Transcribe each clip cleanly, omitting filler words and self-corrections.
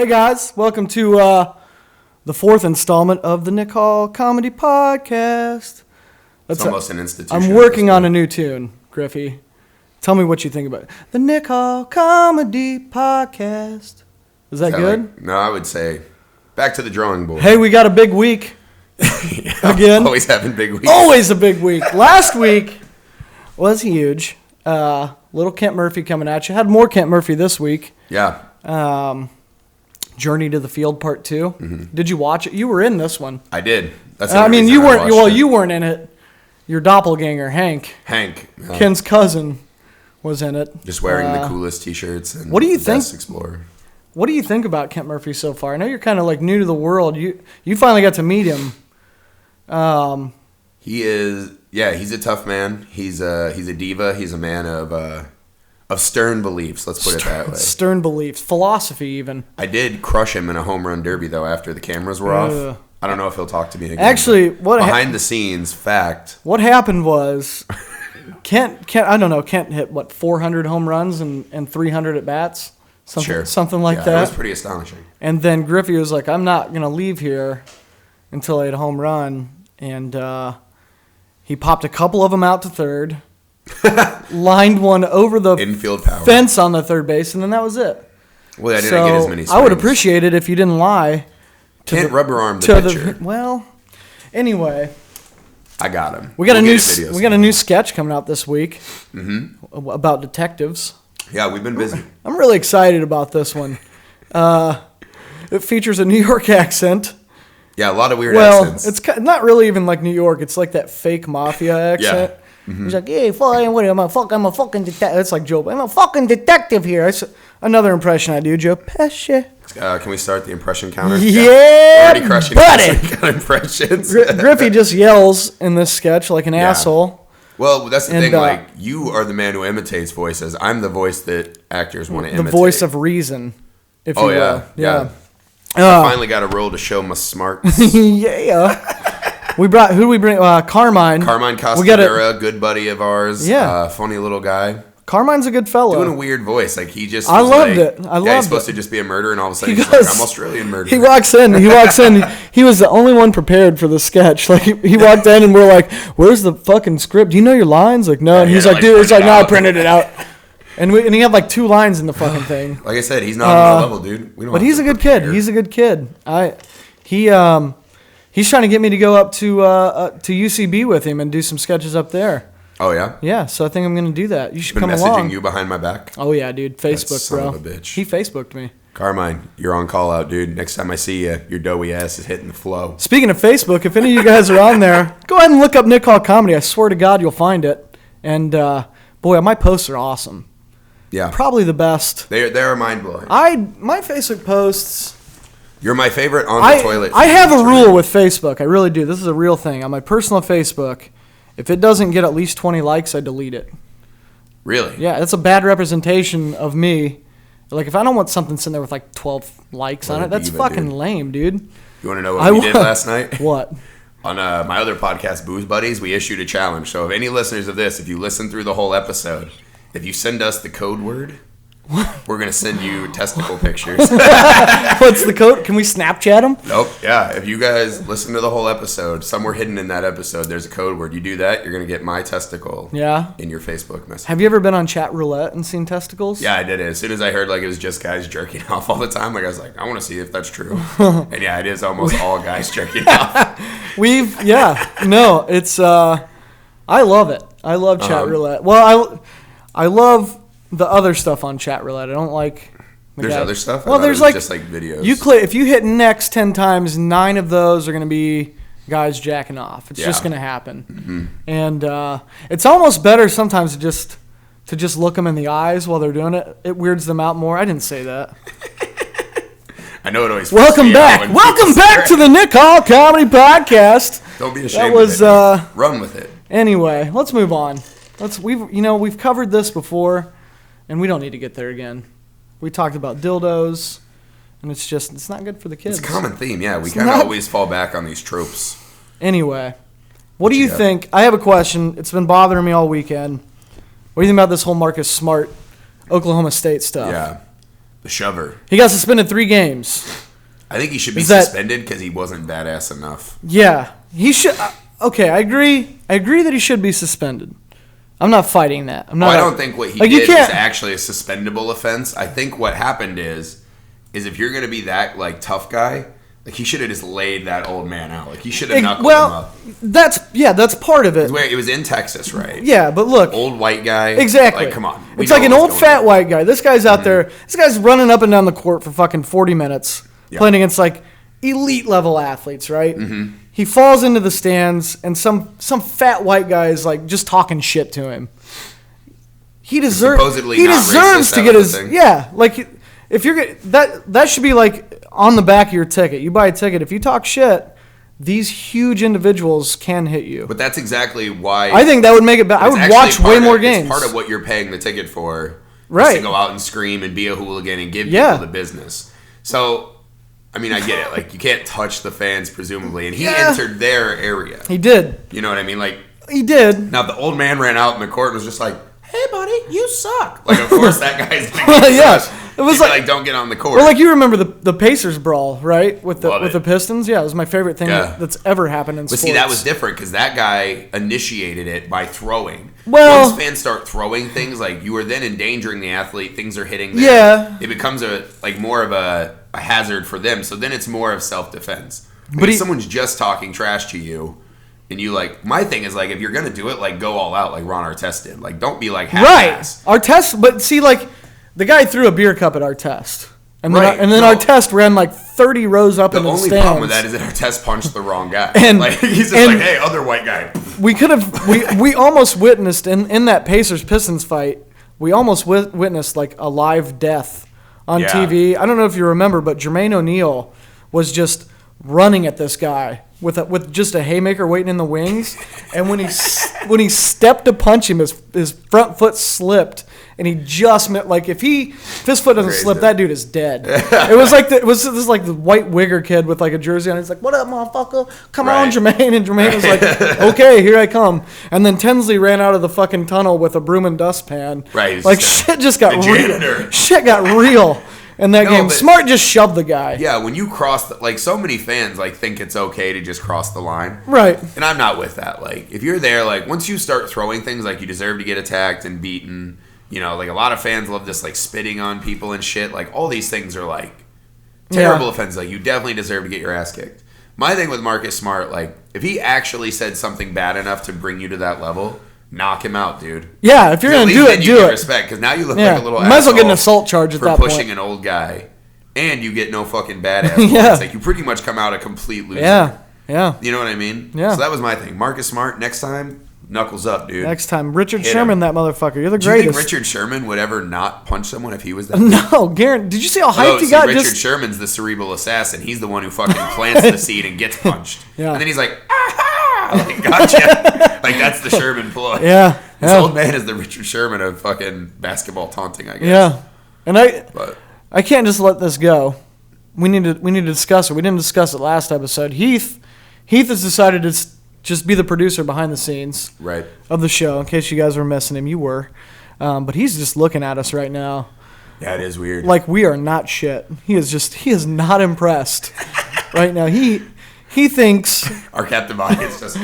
Hey guys, welcome to the fourth installment of the Nick Hall Comedy Podcast. It's almost an institution. I'm working on a new tune, Griffey. Tell me what you think about it. The Nick Hall Comedy Podcast. Is that good? No, I would say back to the drawing board. Hey, we got a big week. Again. Always having big weeks. Always a big week. Last week was huge. Little Kent Murphy coming at you. Had more Kent Murphy this week. Yeah. Journey to the Field Part 2. Mm-hmm. Did you watch it? You were in this one. I did. That's you weren't. Well, you weren't in it. Your doppelganger, Hank. Ken's cousin was in it. Just wearing the coolest T-shirts. And what do you think? Best Explorer. What do you think about Kent Murphy so far? I know you're kind of like new to the world. You finally got to meet him. He is. Yeah, he's a tough man. He's a diva. He's a man of stern beliefs. Let's put it that way. Stern beliefs, philosophy, even. I did crush him in a home run derby though. After the cameras were off, I don't know if he'll talk to me again. Actually, behind the scenes fact. What happened was, Kent. I don't know. Kent hit 400 home runs and 300 at bats. Something like that. It was pretty astonishing. And then Griffey was like, "I'm not gonna leave here until I hit a home run," and he popped a couple of them out to third. Lined one over the infield power fence on the third base, and then that was it. Well, I didn't get as many swings. I would appreciate it if you didn't lie. Can't rubber arm the pitcher. Well, anyway. I got him. We got a new sketch coming out this week about detectives. Yeah, we've been busy. I'm really excited about this one. It features a New York accent. Yeah, a lot of weird accents. It's not really even like New York. It's like that fake mafia accent. Yeah. Mm-hmm. He's like, hey, I'm a fucking detective. It's like Joe. I'm a fucking detective here. Another impression I do, Joe Pesci. Can we start the impression counter? Yeah, already crushing buddy. Impressions. Griffey just yells in this sketch like an asshole. Well, that's the thing. Like, you are the man who imitates voices. I'm the voice that actors want to imitate. The voice of reason, if you will. Yeah. I finally got a role to show my smarts. Yeah. Who do we bring? Carmine. Carmine Costabera, good buddy of ours. Yeah. Funny little guy. Carmine's a good fellow. Doing a weird voice. Like, he just I loved it. He's supposed to just be a murderer, and all of a sudden he's like, I'm Australian murderer. He walks in. He was the only one prepared for the sketch. Like, he walked in, and we're like, where's the fucking script? Do you know your lines? Like, no. And he's like, dude, it's like, no, I printed it out. And he had like 2 lines in the fucking thing. Like I said, he's not on our level, dude. But he's a good kid. He's a good kid. He's trying to get me to go up to UCB with him and do some sketches up there. Oh, yeah? Yeah, so I think I'm going to do that. You should come along. along. Messaging you behind my back? Oh, yeah, dude. Facebook, that son bro. Of a bitch. He Facebooked me. Carmine, you're on call out, dude. Next time I see you, your doughy ass is hitting the flow. Speaking of Facebook, if any of you guys are on there, go ahead and look up Nick Hall Comedy. I swear to God, you'll find it. And, boy, my posts are awesome. Yeah. Probably the best. They're mind-blowing. My Facebook posts... You're my favorite on the toilet. I have a rule with Facebook. I really do. This is a real thing. On my personal Facebook, if it doesn't get at least 20 likes, I delete it. Really? Yeah, that's a bad representation of me. Like, if I don't want something sitting there with like 12 likes on it, that's fucking lame, dude. You want to know what we did last night? What? On my other podcast, Booze Buddies, we issued a challenge. So if any listeners of this, if you listen through the whole episode, if you send us the code word... We're going to send you testicle pictures. What's the code? Can we Snapchat them? Nope. Yeah. If you guys listen to the whole episode, somewhere hidden in that episode, there's a code word. You do that, you're going to get my testicle in your Facebook message. Have you ever been on chat roulette and seen testicles? Yeah, I did it. As soon as I heard like it was just guys jerking off all the time, like I was like, I want to see if that's true. And yeah, it is almost all guys jerking off. It's, I love it. I love chat roulette. Well, I love... the other stuff on chat roulette. I don't like... There's other stuff? Well, there's like... just like videos. If you hit next 10 times, 9 of those are going to be guys jacking off. It's just going to happen. Mm-hmm. And it's almost better sometimes to just look them in the eyes while they're doing it. It weirds them out more. I didn't say that. I know it always... Welcome back to the Nick Hall Comedy Podcast. Don't be ashamed of it. Run with it. Anyway, let's move on. We've covered this before. And we don't need to get there again. We talked about dildos, and it's not good for the kids. It's a common theme, yeah. We kind of always fall back on these tropes. Anyway, what do you think? I have a question. It's been bothering me all weekend. What do you think about this whole Marcus Smart, Oklahoma State stuff? Yeah. The shover. He got suspended 3 games. I think he should be suspended because he wasn't badass enough. Yeah, he should. Okay, I agree. I agree that he should be suspended. I'm not fighting that. I don't think what he did was actually a suspendable offense. I think what happened is if you're going to be that like tough guy, like he should have just laid that old man out. Like he should have knuckled him up. That's part of it. It was in Texas, right? Yeah, but look, old white guy. Exactly. Like, come on. It's like an old fat white guy. This guy's out there. This guy's running up and down the court for fucking 40 minutes. Playing against like elite level athletes, right? Mm-hmm. He falls into the stands, and some fat white guy is like just talking shit to him. He deserves to get his like if you're that should be like on the back of your ticket. You buy a ticket. If you talk shit, these huge individuals can hit you. But that's exactly why I think that would make it better. I would watch way more games. It's part of what you're paying the ticket for, right? To go out and scream and be a hooligan and give people the business. So. I mean, I get it. Like, you can't touch the fans, presumably. And he entered their area. He did. You know what I mean? Like, he did. Now, the old man ran out in the court and was just like, hey, buddy, you suck. Like, of course, that guy's going to get It was like, don't get on the court. Well, like, you remember the Pacers brawl, right? With the Pistons? Yeah, it was my favorite thing that's ever happened in sports. But see, that was different because that guy initiated it by throwing. Well, once fans start throwing things, like, you are then endangering the athlete. Things are hitting them. Yeah. It becomes more of a hazard for them. So then it's more of self-defense. But if someone's just talking trash to you, and you like, my thing is like, if you're gonna do it, like go all out, like Ron Artest did. Like, don't be like half-ass. Right, Artest. But see, like, the guy threw a beer cup at Artest, and then Artest ran like 30 rows up in the stands. The only problem with that is that Artest punched the wrong guy. And like, he's just like, hey, other white guy. We almost witnessed in that Pacers Pistons fight. We almost witnessed like a live death on TV. I don't know if you remember, but Jermaine O'Neal was just running at this guy with just a haymaker waiting in the wings, and when he stepped to punch him, his front foot slipped, and he just like if his foot doesn't slip, that dude is dead. It was like this like the white wigger kid with like a jersey on. He's like, "What up, motherfucker? Come on, Jermaine!" And Jermaine was like, "Okay, here I come." And then Tinsley ran out of the fucking tunnel with a broom and dustpan. Right, like shit just got real. Shit got real. In that game, Smart just shoved the guy. Yeah, when you cross, like so many fans, like think it's okay to just cross the line, right? And I'm not with that. Like, if you're there, like once you start throwing things, like you deserve to get attacked and beaten. You know, like a lot of fans love this, like spitting on people and shit. Like all these things are like terrible offenses. Like you definitely deserve to get your ass kicked. My thing with Marcus Smart, like if he actually said something bad enough to bring you to that level. Knock him out, dude. Yeah, if you're gonna do it, do it. Respect, because now you look like a little. You might as well get an assault charge at that point. For pushing an old guy, and you get no fucking badass. It's like you pretty much come out a complete loser. Yeah. You know what I mean? Yeah. So that was my thing. Marcus Smart. Next time, knuckles up, dude. Next time, Richard Sherman, that motherfucker. You're the greatest. Do you think Richard Sherman would ever not punch someone if he was that? No, Garrett. Did you see how hyped he got? Richard Sherman's the cerebral assassin. He's the one who fucking plants the seed and gets punched. And then he's like, like, gotcha. Like, that's the Sherman ploy. Yeah. This old man is the Richard Sherman of fucking basketball taunting, I guess. Yeah. And I can't just let this go. We need to discuss it. We didn't discuss it last episode. Heath has decided to just be the producer behind the scenes of the show. In case you guys were missing him, you were. But he's just looking at us right now. Yeah, it is weird. Like we are not shit. He is not impressed right now. He thinks our captive audience just.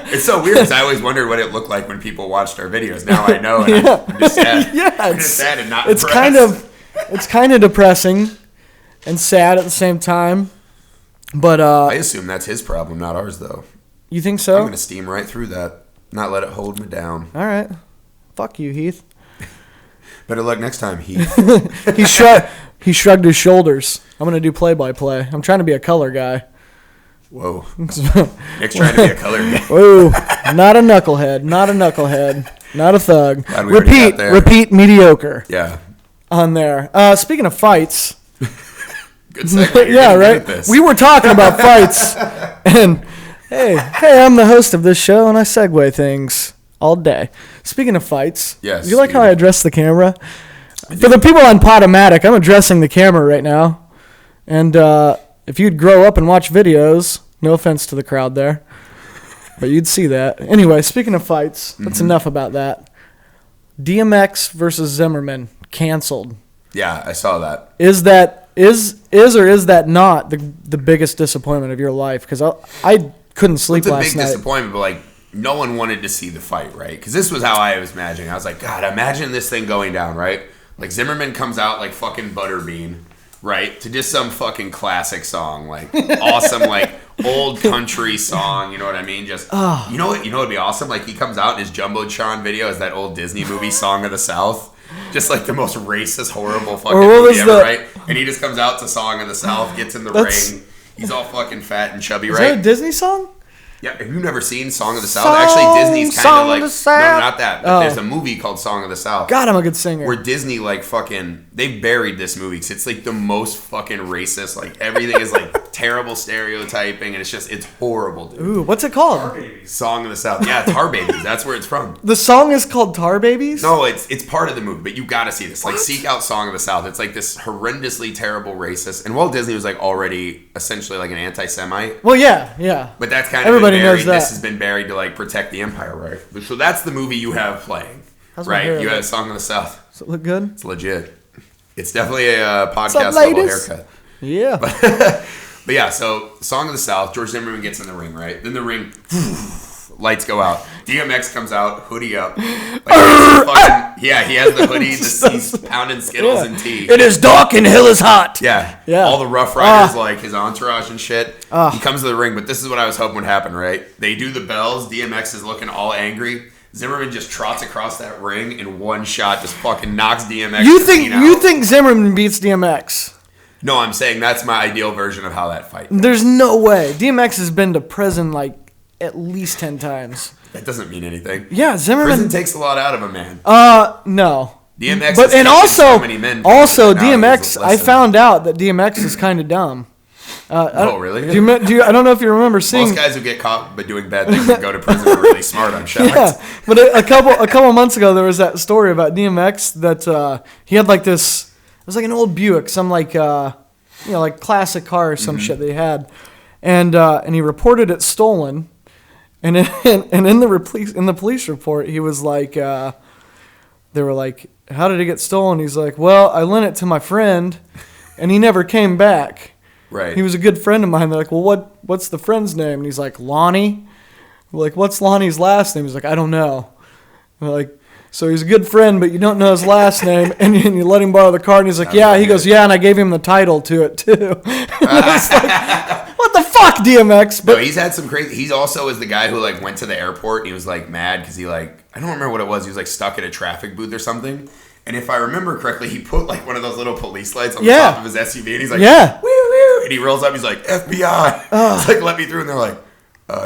It's so weird because I always wondered what it looked like when people watched our videos. Now I know, and I'm just sad. I'm just sad and not impressed. It's kind of depressing and sad at the same time. But I assume that's his problem, not ours, though. You think so? I'm gonna steam right through that, not let it hold me down. All right, fuck you, Heath. Better luck next time, Heath. He shrugged his shoulders. I'm gonna do play-by-play. I'm trying to be a color guy. Whoa. Nick's trying to be a color guy. Whoa. Not a knucklehead. Not a thug. Repeat mediocre. Yeah. On there. Speaking of fights. Good segue. Yeah, right? We were talking about fights. And hey, I'm the host of this show and I segue things all day. Speaking of fights. Yes. You like how I address the camera? For the people on Podomatic, I'm addressing the camera right now. And if you'd grow up and watch videos, no offense to the crowd there, but you'd see that. Anyway, speaking of fights, that's enough about that. DMX versus Zimmerman, canceled. Yeah, I saw that. Is that not the biggest disappointment of your life? Because I couldn't sleep last night. It's a big disappointment, but like no one wanted to see the fight, right? Because this was how I was imagining. I was like, God, imagine this thing going down, right? Like Zimmerman comes out like fucking Butterbean, right? To just some fucking classic song, like awesome, like old country song. You know what I mean? Just you know what'd be awesome? Like he comes out in his Jumbotron video as that old Disney movie Song of the South. Just like the most racist, horrible fucking movie ever, right? And he just comes out to Song of the South, gets in the ring. He's all fucking fat and chubby, right? Is that a Disney song? Yeah, have you never seen Song of the South? Actually, Disney's kind of like... No, not that. But there's a movie called Song of the South. God, I'm a good singer. Where Disney, like, fucking... They buried this movie because it's, like, the most fucking racist. Like, everything is, like, terrible stereotyping, and it's horrible, dude. Ooh, what's it called? Tar Babies. Song of the South. Yeah, Tar Babies. That's where it's from. The song is called Tar Babies? No, it's part of the movie, but you gotta see this. Like, seek out Song of the South. It's, like, this horrendously terrible racist... And Walt Disney was, like, already essentially, like, an anti-Semite. Well, yeah. But that's kind of everybody been buried. knows that. This has been buried to like protect the empire, right? So that's the movie you have playing, right? You have Song of the South. Does it look good? It's legit. It's definitely a podcast level haircut. Yeah. But yeah, so Song of the South. George Zimmerman gets in the ring, right? Then the ring, lights go out. DMX comes out, hoodie up. Like, he has the hoodie. He's pounding Skittles and tea. It is dark and hell is hot. Yeah. All the Rough Riders, like his entourage and shit. He comes to the ring, but this is what I was hoping would happen, right? They do the bells. DMX is looking all angry. Zimmerman just trots across that ring in one shot, just fucking knocks DMX. You think Zimmerman beats DMX? No, I'm saying that's my ideal version of how that fight goes. There's no way. DMX has been to prison like at least 10 times. That doesn't mean anything. Yeah, Zimmerman prison takes a lot out of a man. No. DMX but and also so many men DMX, I found out that DMX is kind of dumb. Oh, really? I don't know if you remember seeing... Most guys who get caught by doing bad things and go to prison are really smart, I'm shocked. Yeah, but a couple months ago, there was that story about DMX that he had like this... It was like an old Buick, some like, like classic car or some shit that he had. And he reported it stolen. And in the police report, he was like... they were like, how did it get stolen? He's like, well, I lent it to my friend, and he never came back. Right. He was a good friend of mine. They're like, well, what's the friend's name? And he's like, Lonnie. We're like, what's Lonnie's last name? He's like, I don't know. We're like, so he's a good friend, but you don't know his last name, and you let him borrow the car, and he's like, yeah. He goes, yeah, and I gave him the title to it, too. Like, what the fuck, DMX? But no, he's had some crazy... He's also is the guy who, like, went to the airport, and he was, like, mad because he, like... I don't remember what it was. He was, like, stuck at a traffic booth or something. And if I remember correctly, he put, like, one of those little police lights on the top of his SUV, and he's like, woo, woo. And he rolls up, he's like, FBI. He's like, let me through. And they're like,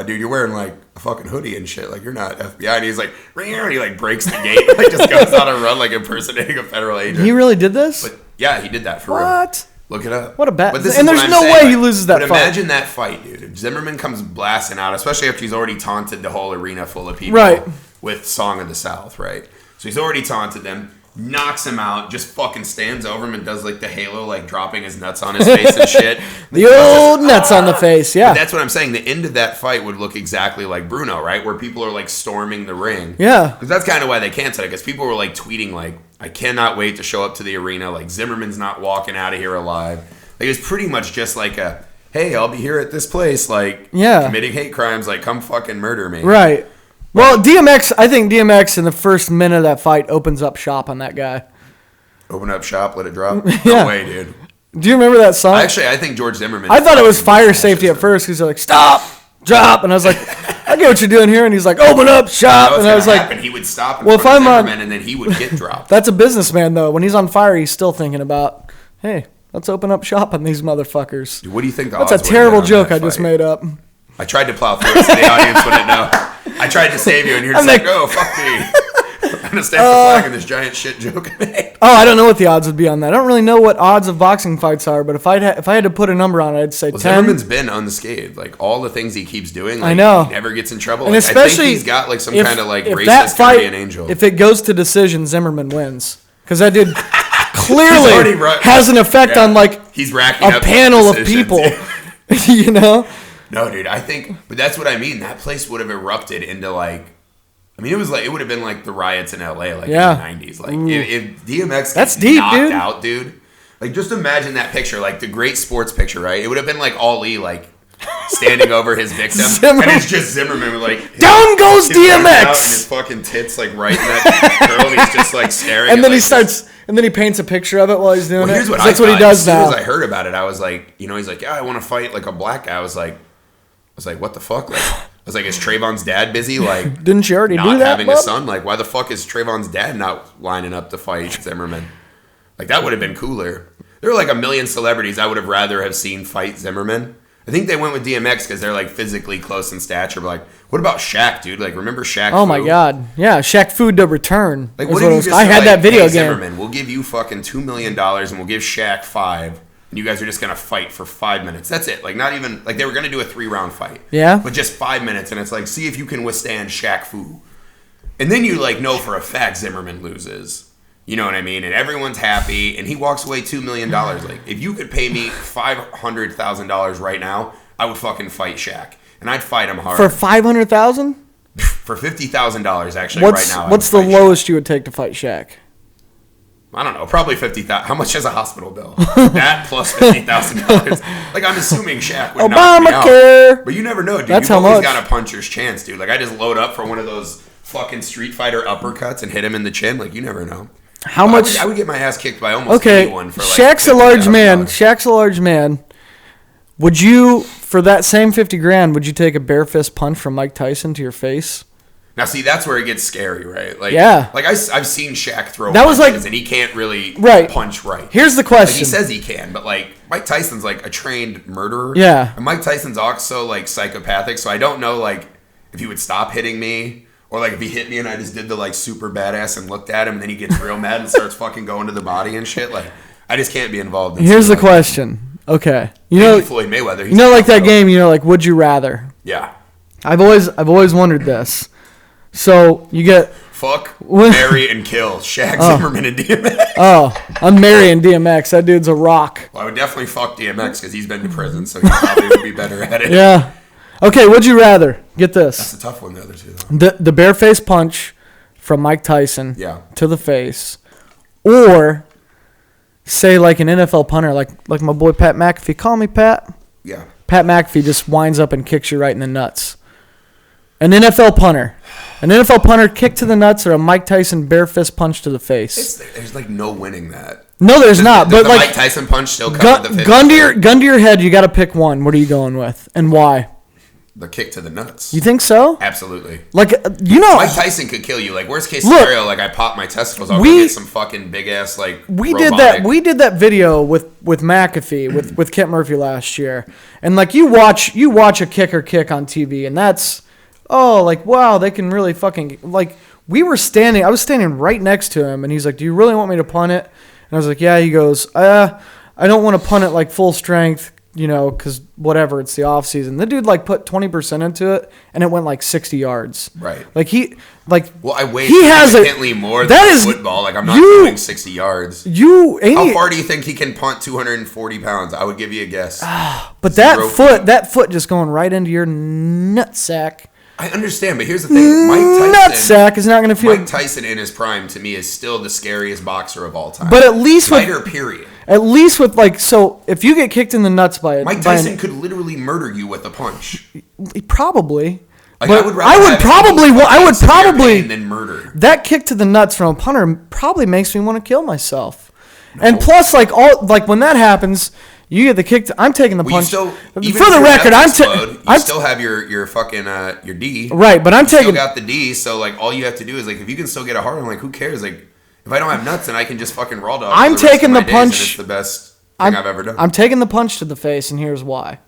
dude, you're wearing, like, a fucking hoodie and shit. Like, you're not FBI. And he's like, and he, like, breaks the gate and, like, just goes on a run, like, impersonating a federal agent. He really did this? But, yeah, he did that for real. What? Look it up. What a bad... And there's no way he loses that fight. But imagine that fight, dude. If Zimmerman comes blasting out, especially after he's already taunted the whole arena full of people with Song of the South, right? So he's already taunted them, knocks him out, just fucking stands over him and does like the Halo, like dropping his nuts on his face and shit. The old nuts on the face, yeah. But that's what I'm saying. The end of that fight would look exactly like Bruno, right? Where people are like storming the ring. Yeah. Because that's kind of why they canceled it. Because people were like tweeting like, I cannot wait to show up to the arena. Like Zimmerman's not walking out of here alive. Like, it was pretty much just like a, hey, I'll be here at this place, like, committing hate crimes, like, come fucking murder me. Right. Well, DMX, I think DMX in the first minute of that fight opens up shop on that guy. Open up shop, let it drop? No way, dude. Do you remember that song? Actually, I think George Zimmerman... I thought it was fire safety at first, because they're like, stop, drop, and I was like, I get what you're doing here, and he's like, open up shop, and I was like... He would stop in front of Zimmerman, and then he would get dropped. That's a businessman, though. When he's on fire, he's still thinking about, hey... Let's open up shop on these motherfuckers. Dude, what do you think? That's a terrible joke I just made up. I tried to plow through it so the audience wouldn't know. I tried to save you, and you're just like, oh, fuck me. I'm going to stand for flag in this giant shit joke I made. Oh, I don't know what the odds would be on that. I don't really know what odds of boxing fights are, but if I had to put a number on it, I'd say 10. Zimmerman's been unscathed. Like, all the things he keeps doing, like, I know. He never gets in trouble. And like, especially I think he's got, like, some kind of, like, if racist that fight, guardian angel. If it goes to decision, Zimmerman wins. Because that dude... clearly has an effect on like he's racking a panel of people. You know? No, dude, I think, but that's what I mean. That place would have erupted into like I mean, it would have been like the riots in LA, like Yeah. in the 90s. Like if DMX That's gets deep, knocked dude. out, dude. Like just imagine that picture, like the great sports picture, right? It would have been like Ali, like standing over his victim, and it's just Zimmerman with like down goes his arms out and DMX, his fucking tits like right in that girl, and he's just like staring. and then at, he starts, and then he paints a picture of it while he's doing Well, here's it. what That's what he does now. As soon as I heard about it, I was like, you know, he's like, yeah, I want to fight like a black guy. I was like, what the fuck? Like, I was like, is Trayvon's dad busy? Like, Didn't you already not do that? having bub? a son? Like, why the fuck is Trayvon's dad not lining up to fight Zimmerman? Like, that would have been cooler. There were like a million celebrities I would have rather have seen fight Zimmerman. I think they went with DMX because they're like physically close in stature. But like, what about Shaq, dude? Like, remember Shaq? Oh my God, yeah, Shaq Food to Return. Like, is what what if it you was. just I had like, that video hey, game. Zimmerman, we'll give you fucking $2 million and we'll give Shaq $5 million. And you guys are just going to fight for 5 minutes. That's it. Like, not even, like, they were going to do a 3-round fight. Yeah. But just 5 minutes. And it's like, see if you can withstand Shaq Fu. And then you, like, know for a fact Zimmerman loses. You know what I mean? And everyone's happy. And he walks away $2 million. Like, if you could pay me $500,000 right now, I would fucking fight Shaq. And I'd fight him hard. For $500,000? For $50,000, actually, right now. What's the lowest you would take to fight Shaq? I don't know, probably $50,000. How much is a hospital bill? That plus $50,000. Like, I'm assuming Shaq would knock me Obamacare. out. But you never know, dude. That's You've how always much. got a puncher's chance, dude. Like, I just load up for one of those fucking Street Fighter uppercuts and hit him in the chin. Like, you never know. How much? I would get my ass kicked by almost Okay, anyone for like Shaq's a large man. $50,000. Shaq's a large man. Would you, for that same $50,000, would you take a bare fist punch from Mike Tyson to your face? Now, see, that's where it gets scary, right? Like, Yeah. Like, I've seen Shaq throw That was punches, like- and he can't really Right. punch right. Here's the Like, question. he says he can, but like Mike Tyson's like a trained murderer. Yeah. And Mike Tyson's also like psychopathic, so I don't know like if he would stop hitting me or like if he hit me and I just did the like super badass and looked at him and then he gets real mad and starts fucking going to the body and shit. Like I just can't be involved in Here's the something like question. Okay. that. Maybe Floyd Mayweather. You know, like that game, like, would you rather? Yeah. I've always wondered this. So you get, Fuck, marry, and kill Shaq Zimmerman and DMX. I'm marrying DMX. That dude's a rock. Well, I would definitely fuck DMX because he's been to prison, so he probably would be better at it. Yeah. Okay, would you rather? Get That's this. a tough one, the other two, though. The bare face punch from Mike Tyson Yeah. to the face, or say like an NFL punter, like my boy Pat McAfee. Call me Pat. Yeah. Pat McAfee just winds up and kicks you right in the nuts. An NFL punter. An NFL punter kick to the nuts or a Mike Tyson bare fist punch to the face. There's like no winning that. No, there's not. Does But the like Mike Tyson punch still come with the 50? gun to your head, you got to pick one. What are you going with and why? The kick to the nuts. You think so? Absolutely. Like Mike Tyson could kill you. Like worst case scenario, like I pop my testicles, I'll go get some fucking big ass like. We robotic. did that video with McAfee with Kent Murphy last year, and like you watch a kicker kick on TV, and that's like wow, they can really fucking like. I was standing right next to him, and he's like, "Do you really want me to punt it?" And I was like, "Yeah." He goes, "I don't want to punt it like full strength, because whatever, it's the off season." The dude like put 20% into it, and it went like 60 yards. Right. Well, I weigh he has significantly more that than is football. Like I'm not doing 60 yards. How far do you think he can punt 240 pounds? I would give you a guess. But that foot just going right into your nutsack. I understand, but here's the thing. Nutsack is not going to feel. Mike Tyson in his prime, to me, is still the scariest boxer of all time. But at least Fighter, period. At least with so if you get kicked in the nuts by it, Mike Tyson could literally murder you with a punch. Probably. Like, but I would probably than murder. That kick to the nuts from a punter probably makes me want to kill myself. No. And plus, when that happens, you get the kick. I'm taking the punch. For the record, you still have your fucking your D. Right, but I'm taking. Still got the D, so like all you have to do is like if you can still get a hard one, like who cares? Like if I don't have nuts, then I can just fucking raw dog. I'm taking the punch. And it's the best thing I've ever done. I'm taking the punch to the face, and here's why.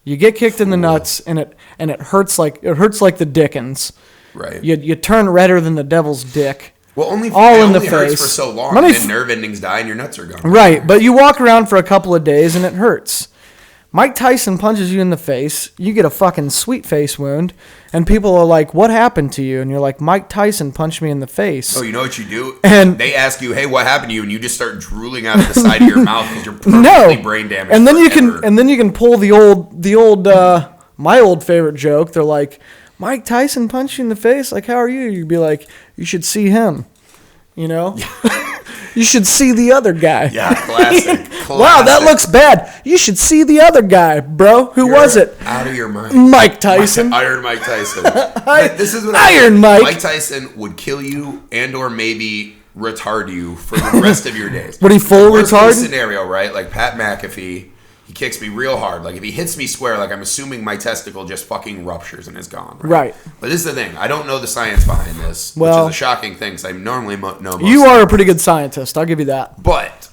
You get kicked in the nuts, and it hurts like the Dickens. Right. You turn redder than the devil's dick. Well, all in the face. Hurts for so long, and then nerve endings die, and your nuts are gone. Right, but you walk around for a couple of days, and it hurts. Mike Tyson punches you in the face, you get a fucking sweet face wound, and people are like, "What happened to you?" And you're like, "Mike Tyson punched me in the face." Oh, you know what you do? And they ask you, "Hey, what happened to you?" And you just start drooling out of the side of your mouth because you're permanently brain damaged. And then you can pull the old my old favorite joke. They're like, Mike Tyson punched you in the face. Like, how are you? You'd be like, you should see him. You know? You should see the other guy. Yeah, classic. Wow, that looks bad. You should see the other guy, bro. Who was it? Out of your mind. Mike Tyson. Iron Mike Tyson. This is what Iron Mike. Mike Tyson would kill you and or maybe retard you for the rest of your days. Would he full retard? Scenario, right? Like Pat McAfee, he kicks me real hard. Like if he hits me square, like I'm assuming my testicle just fucking ruptures and is gone. Right. But this is the thing. I don't know the science behind this, which is a shocking thing because I normally know most. You are a pretty good scientist. I'll give you that. But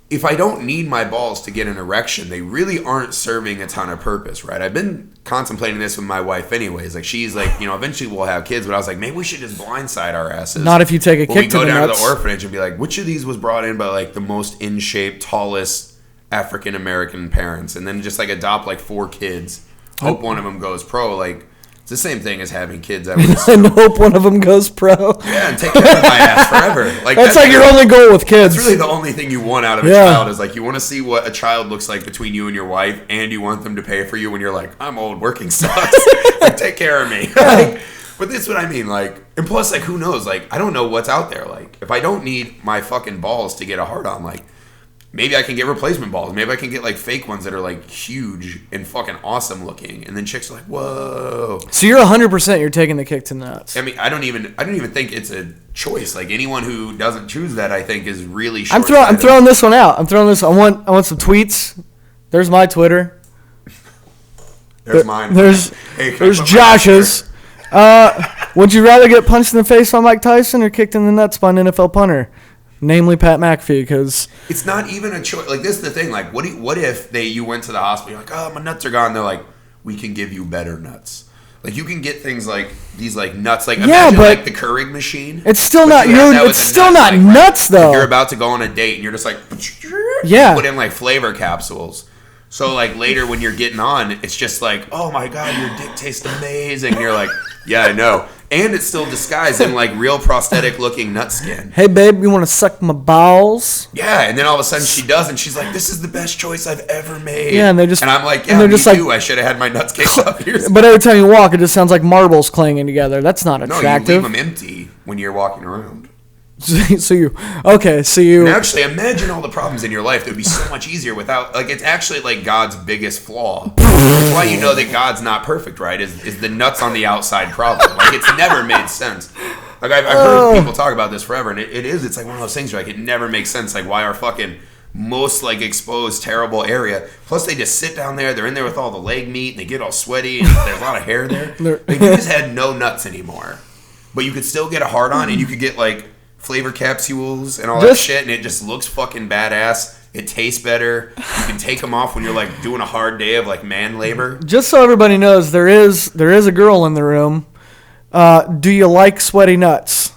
if I don't need my balls to get an erection, they really aren't serving a ton of purpose, right? I've been contemplating this with my wife anyways. Like, she's like, you know, eventually we'll have kids, but I was like, maybe we should just blindside our asses. Not if you take a kick to the nuts. We go down to the orphanage and be like, which of these was brought in by, like, the most in-shape, tallest African-American parents? And then just, like, adopt, like, 4 kids. Hope one of them goes pro, like... It's the same thing as having kids. I would and hope one of them goes pro. Yeah, and take care of my ass forever. Like that's like your only goal with kids. That's really the only thing you want out of a child is like you want to see what a child looks like between you and your wife, and you want them to pay for you when you're like, I'm old, working sucks. Like, take care of me. Like, but that's what I mean. Like, and plus, like, who knows? Like, I don't know what's out there. Like, if I don't need my fucking balls to get a hard on, like. Maybe I can get replacement balls. Maybe I can get like fake ones that are like huge and fucking awesome looking. And then chicks are like, whoa. So you're 100% you're taking the kick to nuts. I mean, I don't even think it's a choice. Like anyone who doesn't choose that, I think is really short. I'm throwing this one out. I want some tweets. There's my Twitter. There's mine. There's Josh's. Would you rather get punched in the face by Mike Tyson or kicked in the nuts by an NFL punter? Namely Pat McAfee, because it's not even a choice. Like this is the thing. Like what if you went to the hospital? You're like, oh, my nuts are gone. They're like, we can give you better nuts. Like you can get things like these like nuts. Like imagine like the Keurig machine. It's still not it's still not nuts though. Like, you're about to go on a date and you're just like put in like flavor capsules. So like later when you're getting on, it's just like, oh my god, your dick tastes amazing. And you're like, yeah, I know. And it's still disguised in like real prosthetic looking nut skin. Hey babe, you want to suck my balls? Yeah, and then all of a sudden she does, and she's like, "This is the best choice I've ever made." Yeah, and I'm like, "Yeah, me too. I should have had my nuts kicked up here." But every time you walk, it just sounds like marbles clanging together. That's not attractive. No, you leave them empty when you're walking around. And actually imagine all the problems in your life that would be so much easier without, like, it's actually like God's biggest flaw. That's why you know that God's not perfect, right? Is the nuts on the outside problem. Like it's never made sense. Like I've heard people talk about this forever, and it's like one of those things where like it never makes sense. Like why our fucking most like exposed terrible area. Plus they just sit down there, they're in there with all the leg meat and they get all sweaty and there's a lot of hair there. Like you just had no nuts anymore. But you could still get a hard on and you could get like flavor capsules and all that shit, and it just looks fucking badass. It tastes better. You can take them off when you're like doing a hard day of like man labor. Just so everybody knows, there is a girl in the room. Do you like sweaty nuts?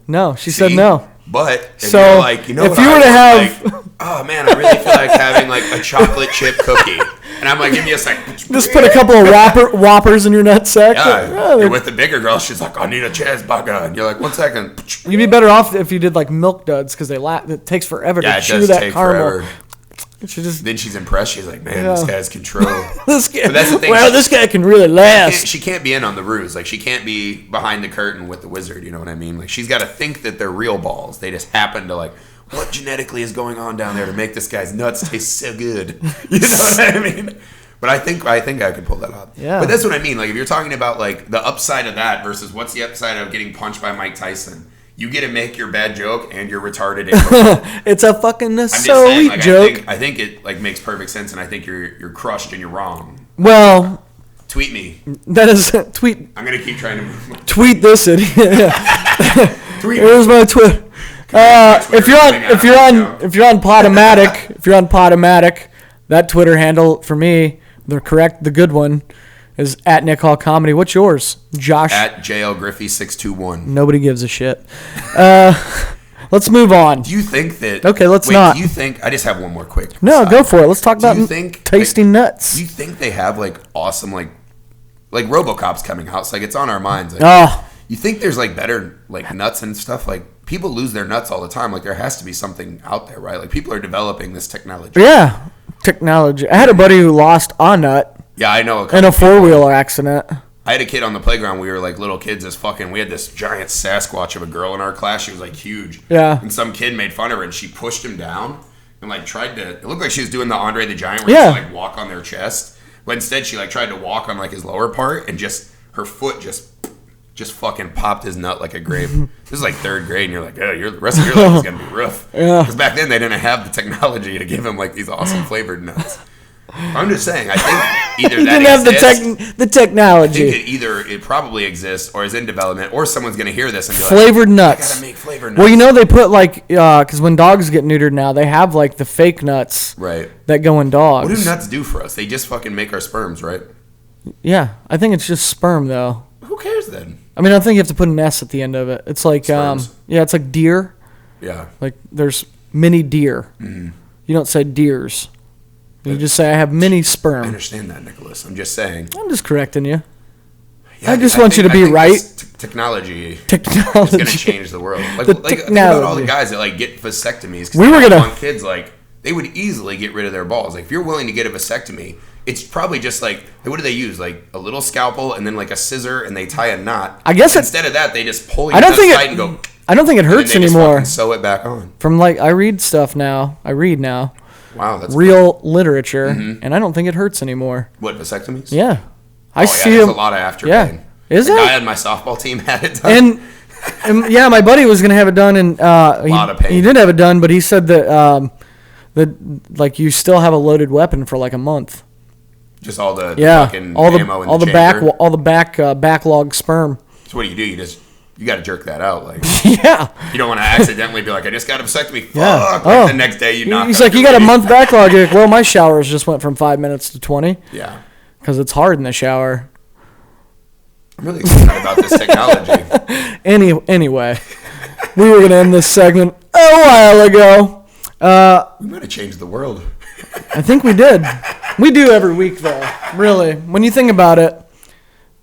No, she said no. But if you're like, you know, if you were to have, like, oh man, I really feel like having like a chocolate chip cookie, and I'm like, give me a second. Just put a couple of whoppers in your nutsack. Yeah, and with the bigger girl, she's like, I need a cheeseburger, and you're like, 1 second. You'd be better off if you did like milk duds because it takes forever to chew that caramel. Then she's impressed. She's like, man, this guy's control. This guy can really last. She can't be in on the ruse. Like, she can't be behind the curtain with the wizard. You know what I mean? Like, she's got to think that they're real balls. They just happen to, like, what genetically is going on down there to make this guy's nuts taste so good? You know what I mean? But I think I could pull that off. Yeah. But that's what I mean. Like, if you're talking about, like, the upside of that versus what's the upside of getting punched by Mike Tyson, you get to make your bad joke and you're retarded. It's a fucking sweet joke. I think it like makes perfect sense, and I think you're crushed and you're wrong. Well, tweet me. That is tweet. I'm gonna keep trying to tweet this idiot. Tweet. Here's my Twitter. If you're on Podomatic, that Twitter handle for me, the good one, is at nickhallcomedy. What's yours, Josh? At JL Griffey 621. Nobody gives a shit. Let's move on. Do you think that? Okay, let's not. Do you think? I just have one more quick. No, go for it. Let's talk about tasting nuts. Do you think they have like awesome like RoboCop's coming out? So, like it's on our minds. Like, you think there's like better like nuts and stuff? Like people lose their nuts all the time. Like there has to be something out there, right? Like people are developing this technology. Yeah, technology. I had a buddy who lost a nut. Yeah, I know. In a 4-wheeler accident. I had a kid on the playground. We were like little kids as fucking. We had this giant Sasquatch of a girl in our class. She was like huge. Yeah. And some kid made fun of her, and she pushed him down and like tried to. It looked like she was doing the Andre the Giant, where you like walk on their chest. But instead, she like tried to walk on like his lower part, and just her foot just fucking popped his nut like a grape. This is like 3rd grade, and you're like, oh, the rest of your life is gonna be rough. Because back then they didn't have the technology to give him like these awesome flavored nuts. I'm just saying, I think either that didn't have the technology. I think it probably exists or is in development, or someone's gonna hear this and be flavored like, nuts. I gotta make flavored nuts. Well, you know they put like because when dogs get neutered now, they have like the fake nuts that go in dogs. What do nuts do for us? They just fucking make our sperms, right? Yeah, I think it's just sperm though. Who cares then? I mean, I think you have to put an S at the end of it. It's like it's like deer. Yeah. Like there's mini deer. Mm-hmm. You don't say deers. You just say I have mini sperm. I understand that, Nicholas. I'm just saying. I'm just correcting you. Yeah, I just want you to be right. Technology is going to change the world. Think about all the guys that like get vasectomies. We were gonna want kids like they would easily get rid of their balls. Like if you're willing to get a vasectomy, it's probably just like what do they use? Like a little scalpel and then like a scissor and they tie a knot. I guess instead of that they just pull your nuts tight and go. I don't think it hurts anymore. Just sew it back on. From like I read stuff now. Wow, that's real literature, and I don't think it hurts anymore. What, vasectomies? Yeah. I see there's a lot of after pain. Is the it? guy on my softball team had it done. And yeah, my buddy was gonna have it done, and a lot of pain. He did have it done, but he said that like you still have a loaded weapon for like a month. Just all the fucking ammo in the chamber. all the backlog sperm. So what do? You got to jerk that out, like. Yeah. You don't want to accidentally be like, I just got a vasectomy. Fuck. Yeah. Like the next day you knock. He's like, you got a month backlog. You're like, well, my showers just went from 5 minutes to 20. Yeah. Because it's hard in the shower. I'm really excited about this technology. Anyway, we were gonna end this segment a while ago. We might have changed the world. I think we did. We do every week, though. Really, when you think about it,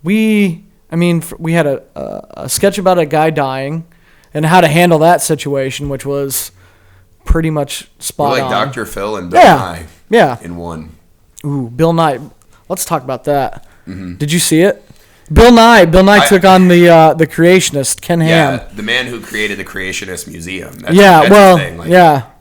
we had a sketch about a guy dying and how to handle that situation, which was pretty much spot on. We're like Dr. Phil and Bill Nye. Yeah. In one. Ooh, Bill Nye. Let's talk about that. Mm-hmm. Did you see it? Bill Nye took on the creationist, Ken Ham. Yeah, the man who created the Creationist Museum. That's the thing. Like,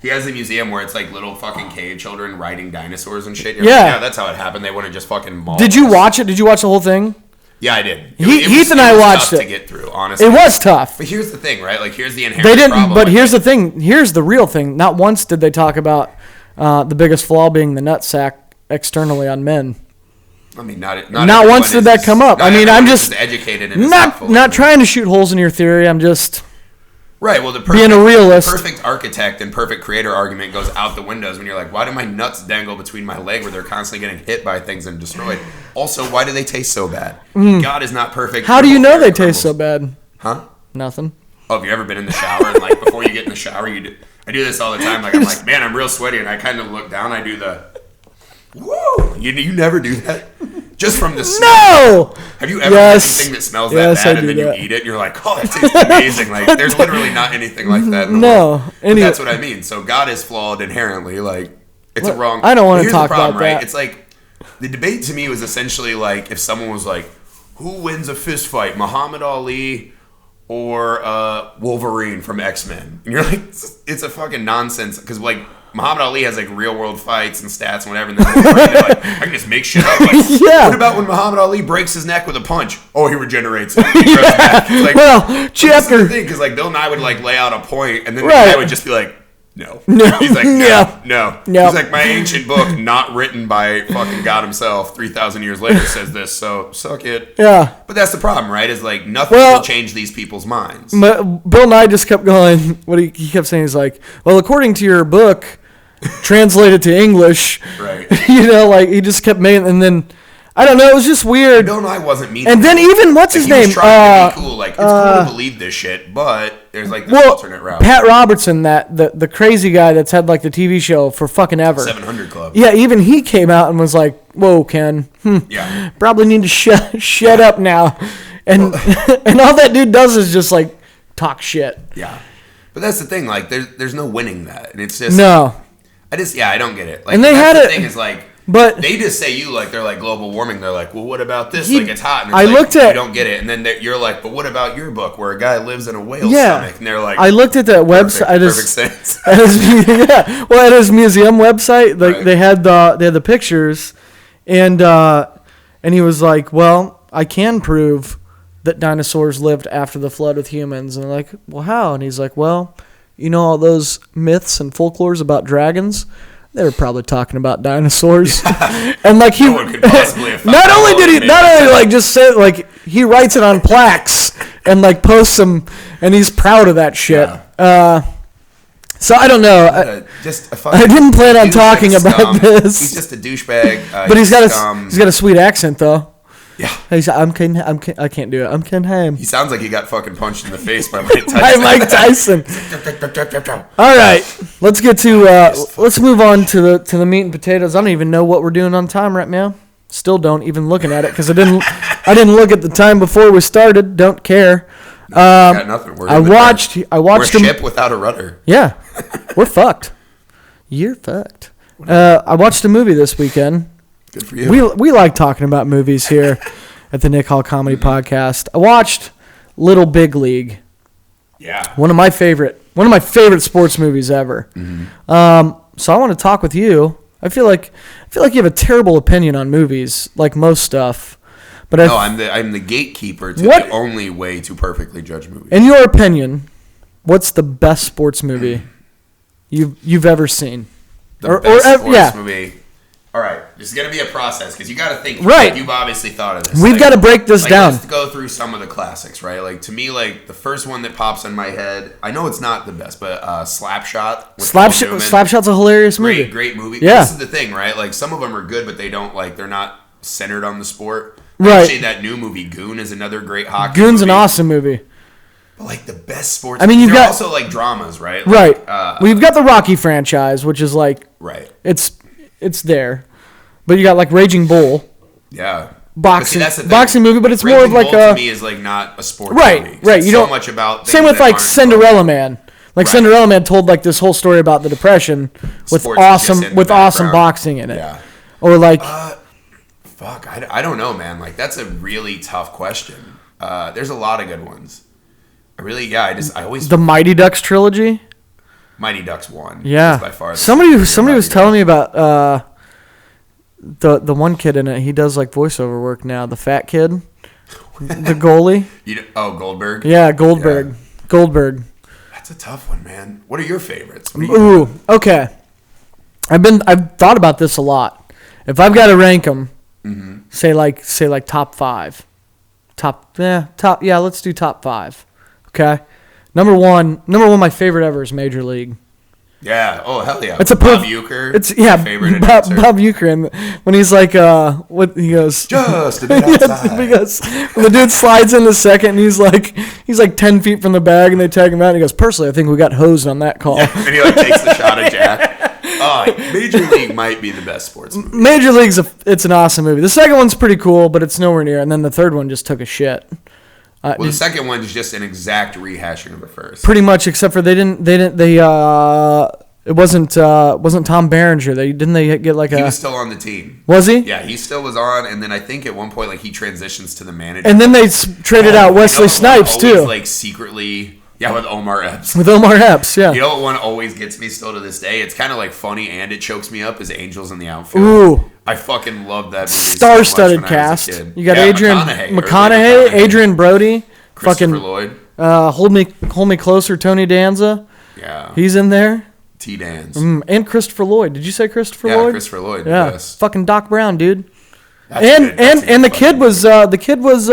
he has a museum where it's like little fucking cave children riding dinosaurs and shit. Yeah, that's how it happened. They wouldn't just fucking maul Did you watch it? Did you watch the whole thing? Yeah, I did. Heath and I watched it. To get through, honestly. It was tough. But here's the thing, right? Like, here's the inherent problem. But here's the thing. Here's the real thing. Not once did they talk about the biggest flaw being the nutsack externally on men. I mean, not once did that come up. I mean, I'm just educated and not trying to shoot holes in your theory. I'm just right. Well, being a realist. The perfect architect and perfect creator argument goes out the windows when you're like, why do my nuts dangle between my leg where they're constantly getting hit by things and destroyed? Also, why do they taste so bad? God is not perfect. How do you know they taste so bad? Huh? Nothing. Oh, have you ever been in the shower and like before you get in the shower, I do this all the time. Like I'm like, man, I'm real sweaty, and I kind of look down. I do the woo. You never do that. Just from the smell. No! Have you ever had anything that smells that bad and then you eat it and you're like, oh, that tastes amazing. Like, there's literally not anything like that in the world. But that's what I mean. So God is flawed inherently. Like, it's a wrong... I don't want to talk about that. It's like, the debate to me was essentially like, if someone was like, who wins a fist fight, Muhammad Ali or Wolverine from X-Men? And you're like, it's a fucking nonsense. Because, like, Muhammad Ali has like real world fights and stats and whatever, and then like, I can just make shit up. Like, what about when Muhammad Ali breaks his neck with a punch? Oh, he regenerates it. He like, well, chapter. The thing, because like Bill Nye would like lay out a point, and then the guy would just be like, no. He's like, no. He's like, my ancient book, not written by fucking God himself, 3,000 years later, says this. So suck it. Yeah. But that's the problem, right? Is like nothing will change these people's minds. Bill Nye just kept going. What he kept saying is like, well, according to your book, translated to English, right? Like he just kept making, and then I don't know. It was just weird. Bill Nye wasn't mean. And then even what's his name? Trying to be cool. Like it's cool to believe this shit, but there's like this alternate route. Pat Robertson, the crazy guy that's had like the TV show for fucking ever. 700 Club. Yeah, even he came out and was like, "Whoa, Ken. Yeah. Probably need to shut up now." And and all that dude does is just like talk shit. Yeah. But that's the thing. Like there's no winning that, and it's just no. I don't get it. Like, and they had the it. Thing is like But they just say they're like global warming. They're like, well, what about this? It's hot. And you don't get it. And then you're like, but what about your book where a guy lives in a whale's yeah. stomach? And they're like, I looked at that website. Perfect sense. At his museum website, they had the pictures, and he was like, well, I can prove that dinosaurs lived after the flood with humans. And they're like, well, how? And he's like, well, you know all those myths and folklores about dragons? They were probably talking about dinosaurs. And like no one could possibly have not only just say he writes it on plaques and like posts them, and he's proud of that shit. Yeah. So I don't know. I didn't plan on talking about this. He's just a douchebag. But he's got a sweet accent though. Yeah. I can't do it. I'm Ken Ham. He sounds like he got fucking punched in the face by Mike Tyson. By Mike Tyson. All right. Let's get to let's move on to the meat and potatoes. I don't even know what we're doing on time right now. Still don't, even looking at it, because I didn't look at the time before we started. Don't care. Got nothing. I watched we're a ship without a rudder. Yeah. We're fucked. You're fucked. I watched a movie this weekend. Good for you. We like talking about movies here at the Nick Hall Comedy Podcast. I watched Little Big League. Yeah. One of my favorite sports movies ever. Mm-hmm. So I want to talk with you. I feel like you have a terrible opinion on movies, like most stuff. But I'm the gatekeeper to the only way to perfectly judge movies. In your opinion, what's the best sports movie you've ever seen? The best sports movie. All right, this is going to be a process because you got to think. Right. You've obviously thought of this. We've got to break this down. Let's go through some of the classics, right? Like, to me, the first one that pops in my head, I know it's not the best, but Slapshot. Slapshot's a hilarious movie. Great movie. Yeah. This is the thing, right? Like, some of them are good, but they don't, they're not centered on the sport. Right. Actually, that new movie, Goon, is another great hockey Goon's movie. an awesome movie. But, the best sports... I mean, you've got... also, dramas, right? Right. Well, you've got the Rocky franchise, which is, Right. It's there. But you got Raging Bull. Yeah. Boxing movie, but it's Raging more of Bull to me is not a sport movie. Right. You don't much about same with Cinderella Man. Cinderella Man told this whole story about the Depression with awesome boxing in it. Yeah. Or fuck, I don't know, man. That's a really tough question. There's a lot of good ones. I always the Mighty Ducks trilogy. Mighty Ducks 1. Yeah. By far somebody was telling me about the one kid in it. He does voiceover work now. The fat kid, the goalie. Goldberg. Yeah, Goldberg. Yeah. Goldberg. That's a tough one, man. What are your favorites? Ooh, okay. I've thought about this a lot. If I've got to rank them, say top 5. Let's do top 5. Okay. Number one, my favorite ever is Major League. Yeah. Oh, hell yeah. It's Bob Uecker. It's favorite Bob Uecker, and when he's what he goes, just a bit outside. Because when the dude slides in the second, and he's 10 feet from the bag, and they tag him out. And he goes, personally, I think we got hosed on that call. Yeah, and he takes the shot at Jack. Major League might be the best sports movie. Major League's it's an awesome movie. The second one's pretty cool, but it's nowhere near. And then the third one just took a shit. The second one is just an exact rehashing of the first. Pretty much, except for it wasn't Tom Berenger. They get He was still on the team. Was he? Yeah, he still was on, and then I think at one point he transitions to the manager. And then they traded out Wesley Snipes too. Secretly. Yeah, with Omar Epps. Yeah. You know what one always gets me still to this day? It's kind of funny and it chokes me up is Angels in the Outfield. Ooh. I fucking love that movie. Star-studded cast. You got Adrian McConaughey, Adrian Brody, Christopher Lloyd. Hold me closer, Tony Danza. Yeah. He's in there. T-Dance. And Christopher Lloyd. Did you say Christopher Lloyd? Yeah, Christopher Lloyd. Yeah. Yes. Fucking Doc Brown, dude. And the kid was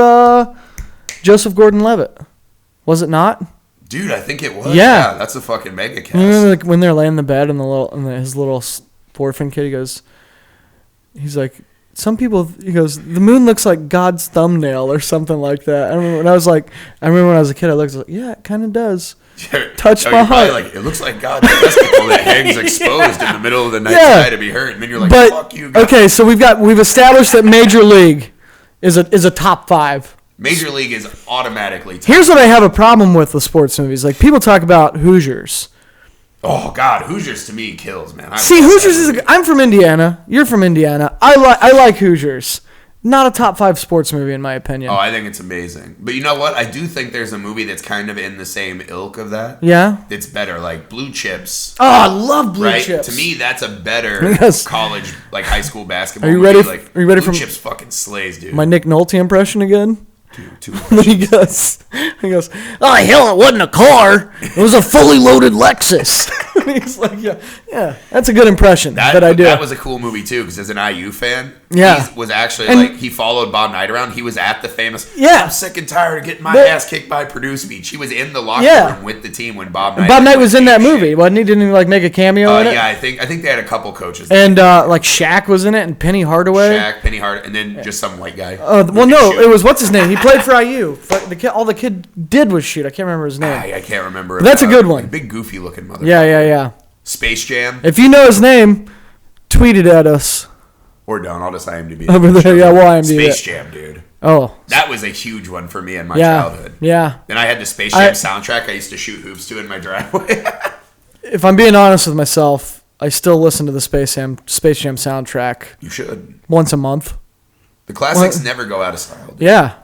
Joseph Gordon-Levitt. Was it not? Dude, I think it was. Yeah. That's a fucking mega cast. Remember when they're laying in the bed and his little orphan kid, he's like, some people, he goes, the moon looks like God's thumbnail or something like that. I remember when I was a kid, I looked yeah, it kind of does. Touched my heart. It looks like God's testicle that hangs exposed in the middle of the night sky to be hurt. And then you're fuck you, God. Okay, so we've established that Major League is a top 5. Major League is automatically top. Here's what I have a problem with sports movies. People talk about Hoosiers. Oh God, Hoosiers to me kills, man. Hoosiers is. I'm from Indiana. You're from Indiana. I like Hoosiers. Not a top 5 sports movie in my opinion. Oh, I think it's amazing. But you know what? I do think there's a movie that's kind of in the same ilk of that. Yeah. It's better, like Blue Chips. Oh, I love Blue Chips. To me, that's a better college, like high school basketball. Are you movie. ready? Are you ready Blue for Chips? Fucking slays, dude. My Nick Nolte impression again? Too he goes, oh hell, it wasn't a car. It was a fully loaded Lexus. He's like, yeah, that's a good impression that I do. That was a cool movie too, because as an IU fan, he was actually he followed Bob Knight around. He was at the famous. I'm sick and tired of getting my ass kicked by Purdue speech. He was in the locker room with the team when Bob Knight was in that movie, wasn't he? Didn't he like make a cameo in it? Yeah, I think they had a couple coaches. And like Shaq was in it, and Penny Hardaway. Penny Hardaway, and then just some white guy. It was what's his name? He played for IU. All the kid did was shoot. I can't remember his name. I can't remember. But that's a good one. Like big goofy looking mother. Yeah. Space Jam. If you know his name, tweet it at us. Or don't. I'll just IMDb. Over there, we'll IMDb Space Jam, dude. Oh. That was a huge one for me in my childhood. Yeah. Then I had the Space Jam soundtrack I used to shoot hoops to in my driveway. If I'm being honest with myself, I still listen to the Space Jam soundtrack. You should. Once a month. The classics never go out of style. Dude. Yeah.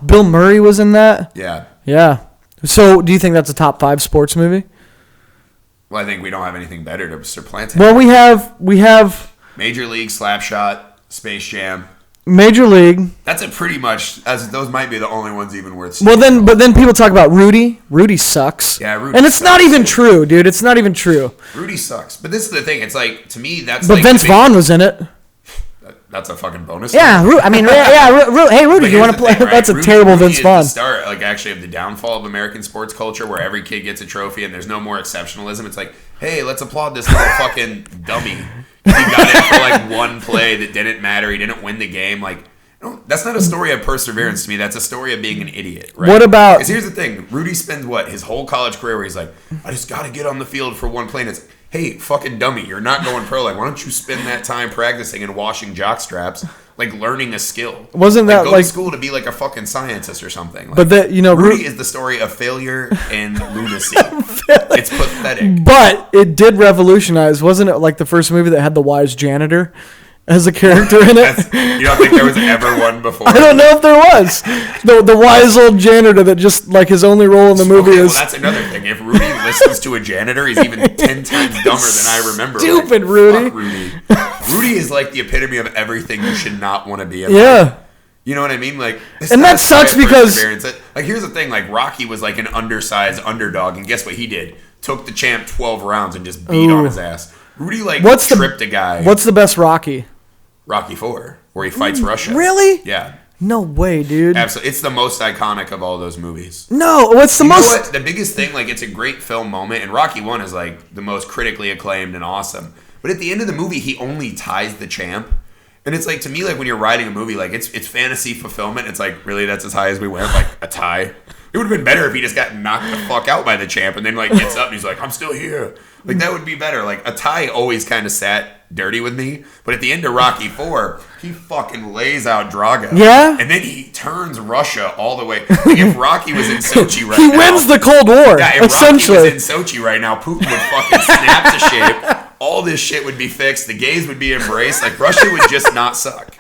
Bill Murray was in that? Yeah. Yeah. So, do you think that's a top 5 sports movie? Well, I think we don't have anything better to supplant it. Well, we have Major League, Slapshot, Space Jam. Major League. That's a pretty much those might be the only ones even worth seeing. Well, but then people talk about Rudy. Rudy sucks. Yeah, Rudy. And it's not even true, dude. It's not even true. Rudy sucks. But this is the thing. It's like to me that's. But Vince Vaughn was in it. That's a fucking bonus. Yeah, hey Rudy, do you want to play? Thing, right? That's a terrible Rudy Vince Vaughn. The start, actually, of the downfall of American sports culture, where every kid gets a trophy and there's no more exceptionalism. It's like, hey, let's applaud this little fucking dummy. He got it for one play that didn't matter. He didn't win the game. That's not a story of perseverance to me. That's a story of being an idiot. Right? What about? Because here's the thing: Rudy spends his whole college career where he's like, I just got to get on the field for one play, and it's. Hey, fucking dummy, you're not going pro. Why don't you spend that time practicing and washing jock straps, learning a skill? Wasn't that go to school to be a fucking scientist or something? But Rudy is the story of failure and lunacy. It's pathetic. But it did revolutionize. Wasn't it the first movie that had the wise janitor as a character in it? You don't think there was ever one before? I don't know if there was. The wise old janitor that just his only role in the movie is. Well, that's another thing. If Rudy listens to a janitor, he's even 10 times dumber than I remember. Stupid Rudy. Fuck Rudy. Rudy is the epitome of everything you should not want to be in. Yeah. You know what I mean? And that sucks because. Here's the thing. Rocky was an undersized underdog, and guess what he did? Took the champ 12 rounds and just beat on his ass. Rudy tripped a guy. What's the best Rocky? Rocky IV, where he fights Russia. Really? Yeah. No way, dude. Absolutely. It's the most iconic of all those movies. No, what's the most... You know what? The biggest thing, it's a great film moment, and Rocky 1 is, the most critically acclaimed and awesome. But at the end of the movie, he only ties the champ. And it's, to me, when you're writing a movie, it's fantasy fulfillment. It's really, that's as high as we went, a tie. It would have been better if he just got knocked the fuck out by the champ and then, gets up and he's I'm still here. That would be better. A tie always kind of sat dirty with me. But at the end of Rocky IV, he fucking lays out Drago. Yeah? And then he turns Russia all the way. If Rocky was in Sochi right now... He wins the Cold War, yeah, if Rocky was in Sochi right now, Putin would fucking snap to shape. All this shit would be fixed. The gays would be embraced. Russia would just not suck.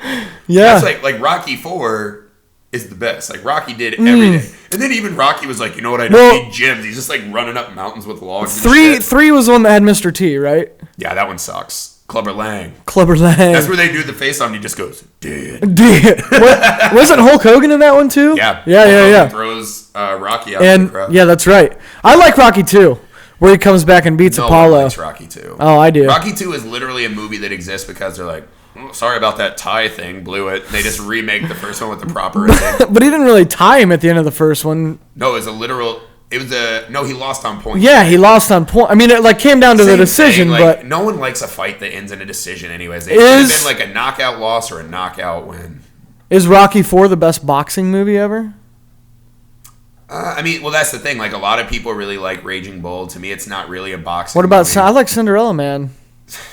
Yeah. That's Rocky IV... is the best. Rocky did every day. And then even Rocky was you know what I don't need gyms. He's just running up mountains with logs. Three was the one that had Mr. T, right? Yeah, that one sucks. Clubber Lang. That's where they do the face on. He just goes, dead. Wasn't Hulk Hogan in that one too? Yeah. Yeah. Throws Rocky out of the crowd. Yeah, that's right. I like Rocky 2, where he comes back and beats Apollo. No one likes Rocky 2. Oh, I do. Rocky 2 is literally a movie that exists because they're sorry about that tie thing, blew it. They just remake the first one with the proper thing. But he didn't really tie him at the end of the first one. No, he lost on point. Yeah, he lost on point. I mean, it came down to the decision, but no one likes a fight that ends in a decision anyways. It should have been a knockout loss or a knockout win. Is Rocky IV the best boxing movie ever? That's the thing. A lot of people really like Raging Bull. To me, it's not really a boxing What about movie. I like Cinderella Man.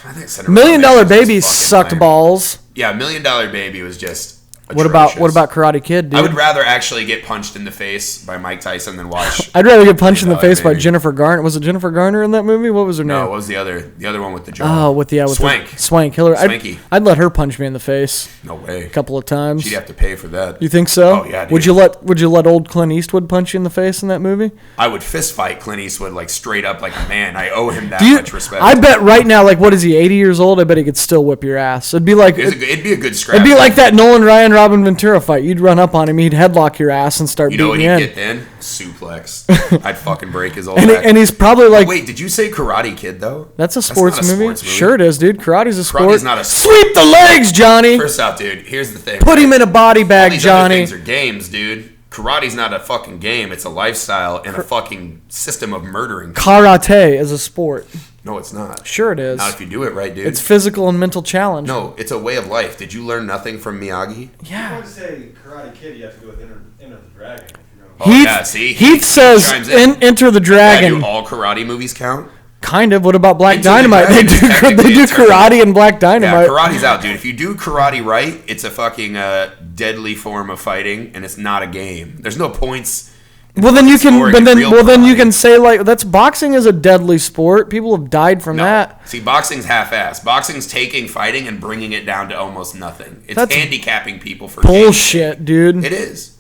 I think Cinderella $1 Million Baby sucked balls. Yeah, $1 Million Baby was just What about Karate Kid, dude? I would rather actually get punched in the face by Mike Tyson than watch. I'd rather get punched in the face by Jennifer Garner. Was it Jennifer Garner in that movie? What was her name? No, what was the other one with the jaw? Oh, with Swank. Swank. Hillary. Swanky. I'd let her punch me in the face. No way. A couple of times. She'd have to pay for that. You think so? Oh yeah, dude. Would you let old Clint Eastwood punch you in the face in that movie? I would fist fight Clint Eastwood like straight up like a man. I owe him that much respect. I bet right now, like, what is he, 80 years old? I bet he could still whip your ass. It'd be like it'd be a good scrap. It'd be like that Nolan Ryan Robin Ventura fight. You'd run up on him, he'd headlock your ass and start beating you in. You know what he'd get then? Suplex. I'd fucking break his old back. And he's probably like... Wait, did you say Karate Kid, though? That's a sports movie. Sure it is, dude. Karate's a sport. Karate's not a sport. Sweep the legs, Johnny! First off, dude, here's the thing. Put him in a body bag, all these Johnny. Other things are games, dude. Karate's not a fucking game. It's a lifestyle and a fucking system of murdering. Karate is a sport. No, it's not. Sure it is. Not if you do it right, dude. It's physical and mental challenge. No, it's a way of life. Did you learn nothing from Miyagi? Yeah. If you say Karate Kid, you have to go with Enter the Dragon. Heath says Enter the Dragon. Yeah, do all karate movies count? Kind of. What about Black Dynamite? They do karate and Black Dynamite. Yeah, karate's out, dude. If you do karate right, it's a fucking deadly form of fighting, and it's not a game. There's no points. Well, then you can. You can say like that's boxing is a deadly sport. People have died from that. See, boxing's half-assed. Boxing's taking fighting and bringing it down to almost nothing. It's handicapping people for bullshit, dude. It is.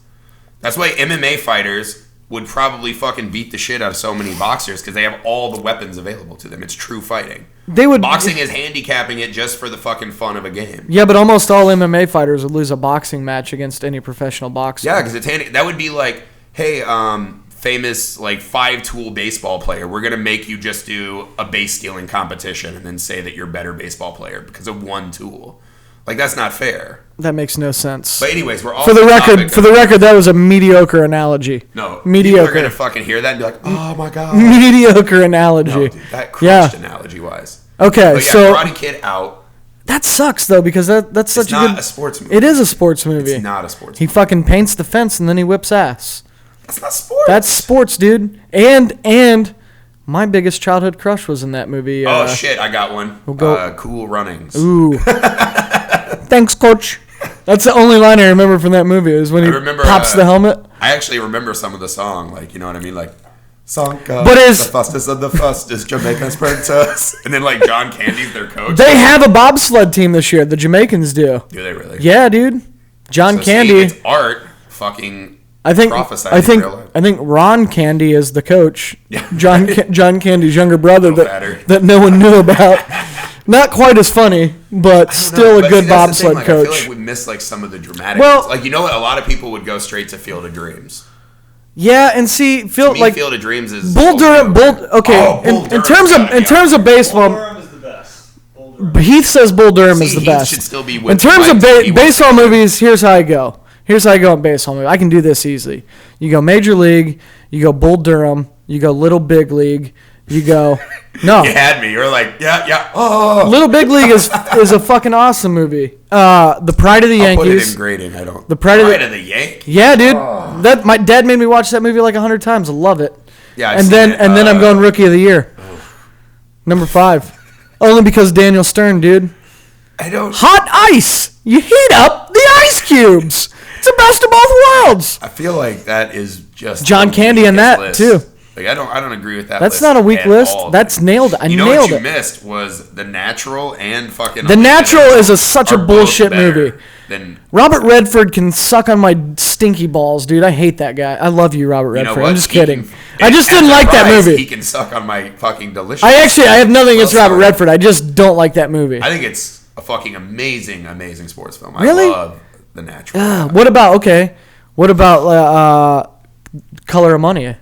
That's why MMA fighters would probably fucking beat the shit out of so many boxers because they have all the weapons available to them. It's true fighting. Boxing is handicapping it just for the fucking fun of a game. Yeah, but almost all MMA fighters would lose a boxing match against any professional boxer. Yeah, because it's that would be like, hey, famous like 5-tool baseball player, we're gonna make you just do a base stealing competition and then say that you're a better baseball player because of one tool. Like, that's not fair. That makes no sense. But anyways, we're all for the record, that was a mediocre analogy. No, mediocre. People are gonna fucking hear that and be like, "Oh my god." Mediocre analogy. No, dude, that crushed analogy wise. Okay, but yeah, so Karate Kid out. That sucks though because that's such a good. It's not a sports movie. It is a sports movie. It's not a sports. He fucking paints the fence and then he whips ass. That's not sports. That's sports, dude. And my biggest childhood crush was in that movie. Oh shit, I got one. Cool Runnings. Ooh. Thanks, Coach. That's the only line I remember from that movie is when he pops the helmet. I actually remember some of the song, like, you know what I mean, like Sanka, but the fastest of the fastest Jamaican sprinters, and then like John Candy's their coach. They have a bobsled team this year. The Jamaicans do. Do they really? Yeah, dude. John Candy. See, it's art. Fucking. I think Ron Candy is the coach. Yeah. John Candy's younger brother that no one knew about. Not quite as funny, but still a good bobsled coach. I feel like we missed like some of the dramatic. Like, you know what? A lot of people would go straight to Field of Dreams. Yeah, and see, Field of Dreams is Bull Durham. In terms of baseball, Bull Durham is the best. Heath says Bull Durham is the best. Should still be in terms of baseball movies, here's how I go. Here's how I go in baseball movies. I can do this easily. You go Major League, you go Bull Durham, you go Little Big League, you go. No. You had me. You were like, yeah. Oh. Little Big League is a fucking awesome movie. The Pride of the Yankees. I'll put it in grading. I don't. The Pride of the Yankees. Yeah, dude. That my dad made me watch that movie like 100 times. I love it. Yeah. And then I'm going Rookie of the Year. Number 5. Only because Daniel Stern, dude. I don't. Hot ice. You heat up the ice cubes. It's the best of both worlds. I feel like that is just John Candy in that list. too. Like, I don't agree with that. That's not a weak list. All. That's nailed. I nailed it. You know what you missed was The Natural and fucking. The Natural is such a bullshit movie. Robert Redford can suck on my stinky balls, dude. I hate that guy. I love you, Robert Redford. I'm just kidding. I just didn't like that movie. He can suck on my fucking delicious. I have nothing against Robert Redford. I just don't like that movie. I think it's a fucking amazing sports film. Really? I love The Natural. What about Color of Money?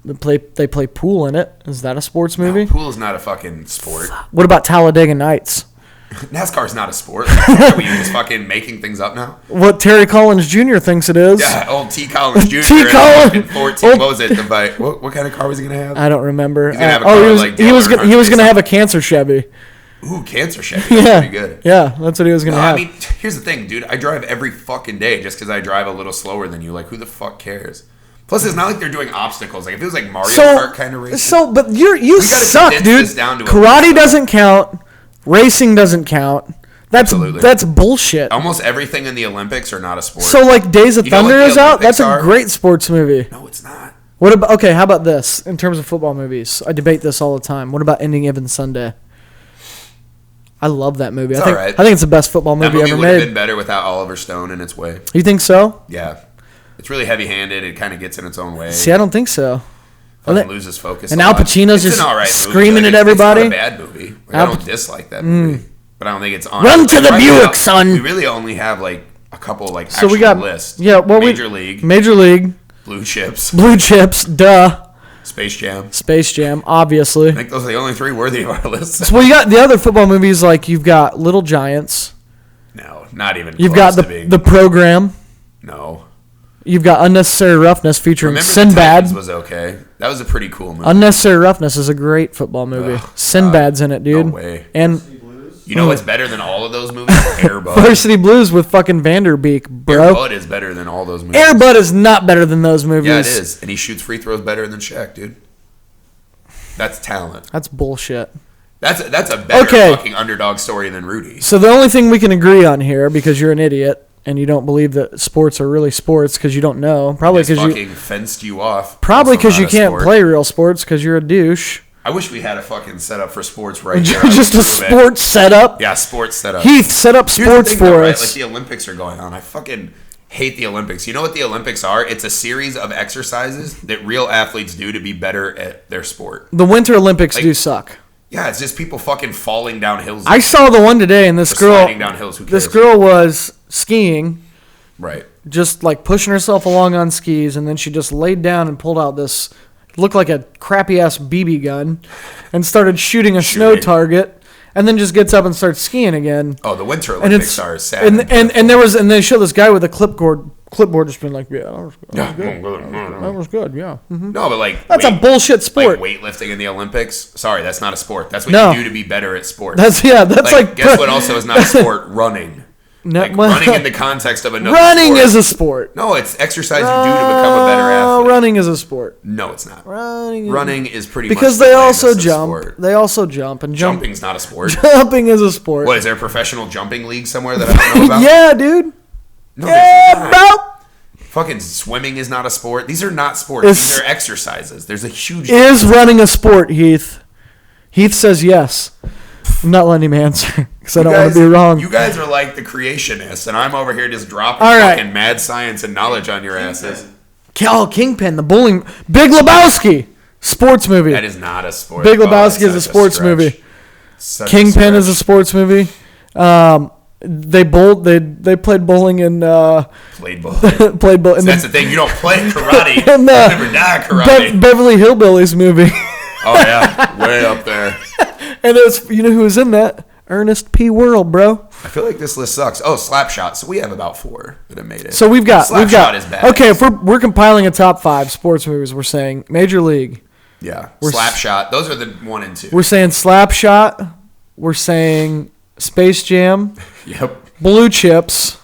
They play pool in it. Is that a sports movie? No, pool is not a fucking sport. What about Talladega Nights? NASCAR's not a sport. Are we just fucking making things up now? What Terry Collins Jr. thinks it is. Yeah, old T. Collins Jr. T. Collins. 14. What was it? What kind of car was he gonna have? I don't remember. He's gonna have a car he was gonna have a cancer Chevy. Ooh, cancer Chevy. That's pretty good. Yeah, that's what he was gonna have. I mean, here's the thing, dude. I drive every fucking day just because I drive a little slower than you. Like, who the fuck cares? Plus, it's not like they're doing obstacles. Like, if it was like Mario Kart kind of racing. But you suck, dude. Karate doesn't count. Racing doesn't count. That's bullshit. Almost everything in the Olympics are not a sport. So like Days of Thunder is out. That's a great sports movie. No, it's not. What about okay? How about this? In terms of football movies, I debate this all the time. What about Ending Given Sunday? I love that movie. It's I think it's the best football movie ever made. That movie would have been better without Oliver Stone in its way. You think so? Yeah, it's really heavy-handed. It kind of gets in its own way. See, I don't think so. Loses focus. And Al Pacino's just screaming at everybody. It's not a bad movie. I don't dislike that movie, but I don't think it's on. Run to the Buick, son. We really only have like a couple like actual lists. Yeah, Major League, Blue Chips, duh. Space Jam, obviously. I think those are the only 3 worthy of our list. So you got the other football movies, like you've got Little Giants. No, not even. You've got the Program. No. You've got Unnecessary Roughness featuring Sinbad. The Titans was okay. That was a pretty cool movie. Unnecessary Roughness is a great football movie. Sinbad's in it, dude. No way. And you know what's better than all of those movies? Air Bud. Varsity Blues with fucking Vanderbeek, bro. Air Bud is better than all those movies. Air Bud is not better than those movies. Yeah, it is. And he shoots free throws better than Shaq, dude. That's talent. That's bullshit. That's a better fucking underdog story than Rudy. So the only thing we can agree on here, because you're an idiot and you don't believe that sports are really sports because you don't know, probably because you fucking fenced you off. Probably because you can't play real sports because you're a douche. I wish we had a fucking setup for sports right here. Just a sports setup? Yeah, sports setup. Heath, set up sports for us. Like the Olympics are going on. I fucking hate the Olympics. You know what the Olympics are? It's a series of exercises that real athletes do to be better at their sport. The Winter Olympics do suck. Yeah, it's just people fucking falling down hills. I saw the one today, and this girl sliding down hills. Who cares? This girl was skiing. Right. Just like pushing herself along on skis, and then she just laid down and pulled out this, looked like a crappy ass BB gun, and started shooting a snow target, and then just gets up and starts skiing again. Oh, the Winter Olympics are sad. And they show this guy with a clipboard just being like, yeah, that was good, yeah. Mm-hmm. No, but like that's a bullshit sport. Like weightlifting in the Olympics. Sorry, that's not a sport. That's what you do to be better at sports. That's like guess what? Also is not a sport. Running. Running in the context of another running sport. Is a sport. No, it's exercise you do to become a better athlete. Running is a sport. No, it's not. Running is pretty much because they also jump. They also jump and jumping's not a sport. Jumping is a sport. What is there a professional jumping league somewhere that I don't know about? Yeah, dude. No, yeah, bro. Fucking swimming is not a sport. These are not sports. These are exercises. There's a huge. Is running a sport, Heath? Heath says yes. I'm not letting him answer because I don't want to be wrong. You guys are like the creationists, and I'm over here just dropping fucking mad science and knowledge on your asses. Kingpin, the bowling. Big Lebowski, sports movie. That is not a sport. Big Lebowski is a sports movie. Kingpin is a sports movie. They played bowling and played bowling. Played bowling. That's the thing. You don't play karate. You never die karate. Beverly Hillbillies movie. Oh yeah, way up there. And it's you know who was in that? Ernest P. Worrell, bro. I feel like this list sucks. Oh, Slapshot. So we have about 4 that have made it. So we've got Slapshot is bad. Okay, if we're compiling a top 5 sports movies, we're saying Major League. Yeah. Slapshot. Those are the 1 and 2. We're saying Slapshot. We're saying Space Jam. Yep. Blue Chips.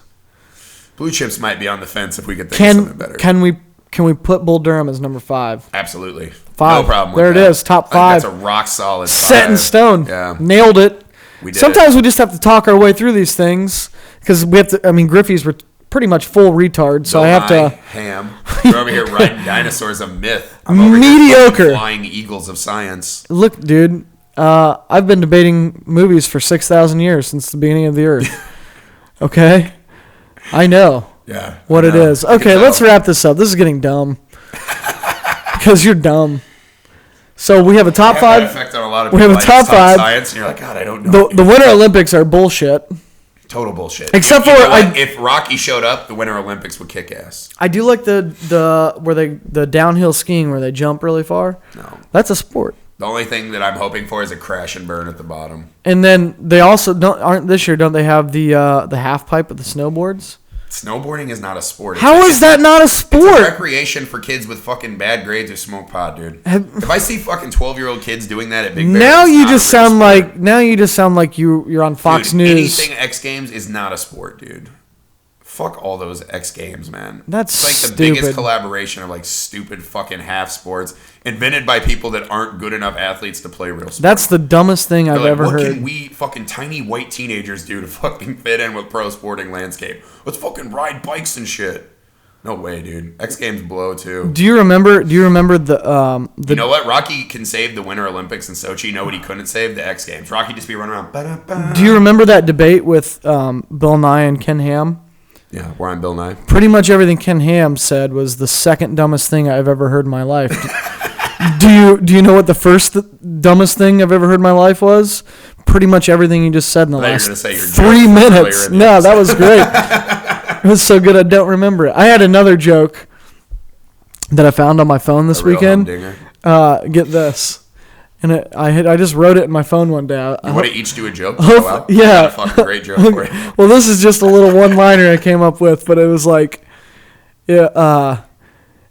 Blue Chips might be on the fence if we could think of something better. Can we put Bull Durham as number 5? Absolutely. 5. No problem with that. There it is. Top 5. That's a rock solid 5. Set in stone. Yeah. Nailed it. We did Sometimes we just have to talk our way through these things because we have to. I mean, Griffey's were pretty much full retard, so Bill I have Nye, to. Ham. You're over here riding dinosaurs of myth. I'm over mediocre. Here flying eagles of science. Look, dude. I've been debating movies for 6,000 years since the beginning of the earth. Okay, I know. Yeah. What it is. Okay, let's wrap this up. This is getting dumb because you're dumb. So we have a top 5. Effect on a lot of we have a top 5. Science, and you're like, God, I don't know. The Winter Olympics are bullshit. Total bullshit. Except for if Rocky showed up, the Winter Olympics would kick ass. I do like the downhill skiing where they jump really far. No, that's a sport. The only thing that I'm hoping for is a crash and burn at the bottom. And then they also don't they have the half pipe with the snowboards? Snowboarding is not a sport. How is that not a sport? It's a recreation for kids with fucking bad grades who smoke pot, dude. If I see fucking 12-year-old kids doing that at Big Bear, now you just sound like you're on Fox News. Anything X Games is not a sport, dude. Fuck all those X Games, man. That's it's like the stupid. biggest collaboration of like stupid fucking half sports invented by people that aren't good enough athletes to play real sports. That's the dumbest thing I've ever heard. What can we fucking tiny white teenagers do to fucking fit in with pro sporting landscape? Let's fucking ride bikes and shit. No way, dude. X Games blow too. Do you remember the You know what? Rocky can save the Winter Olympics in Sochi. You know what he couldn't save? The X Games. Rocky just be running around. Ba-da-ba. Do you remember that debate with Bill Nye and Ken Ham? Yeah, we're on Bill Nye. Pretty much everything Ken Ham said was the second dumbest thing I've ever heard in my life. Do you know what the first dumbest thing I've ever heard in my life was? Pretty much everything you just said in the last 3 minutes. No, that was great. It was so good I don't remember it. I had another joke that I found on my phone this weekend. Get this. And I just wrote it in my phone one day. You want to each do a joke? Yeah. A fucking great joke for you. Well, this is just a little one-liner I came up with, but it was like, yeah,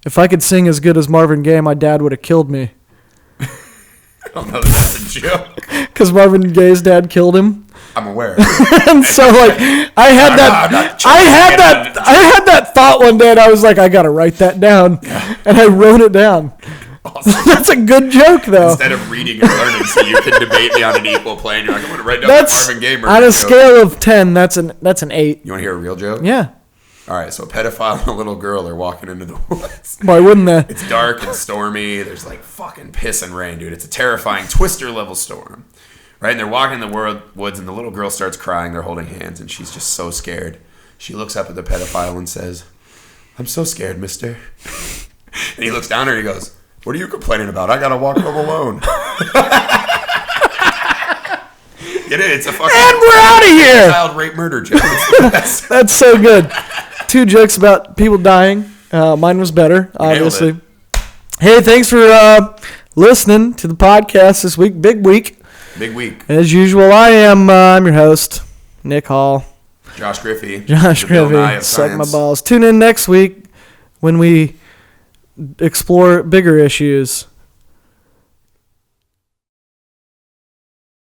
if I could sing as good as Marvin Gaye, my dad would have killed me. I don't know that that's a joke. Because Marvin Gaye's dad killed him. I'm aware. And so like I had that thought one day, and I was like, I gotta write that down, and I wrote it down. Awesome. That's a good joke, though. Instead of reading and learning, so you can debate me on an equal plane. You're like, I'm gonna write down the Marvin Gaye murder on a joke. scale of 10. That's an 8. You want to hear a real joke? Yeah. All right, so a pedophile and a little girl are walking into the woods. Why wouldn't they? It's dark and stormy. There's like fucking piss and rain, dude. It's a terrifying Twister-level storm. Right? And they're walking in the woods, and the little girl starts crying. They're holding hands, and she's just so scared. She looks up at the pedophile and says, I'm so scared, mister. And he looks down at her and he goes, what are you complaining about? I gotta walk home alone. Get it? It's a fucking... And we're out of here! Child rape murder joke. That's so good. 2 jokes about people dying. Mine was better, obviously. Hey, thanks for listening to the podcast this week. Big week. Big week. As usual, I'm your host, Nick Hall. Josh Griffey. Griffey. Suck my balls. Tune in next week when we explore bigger issues.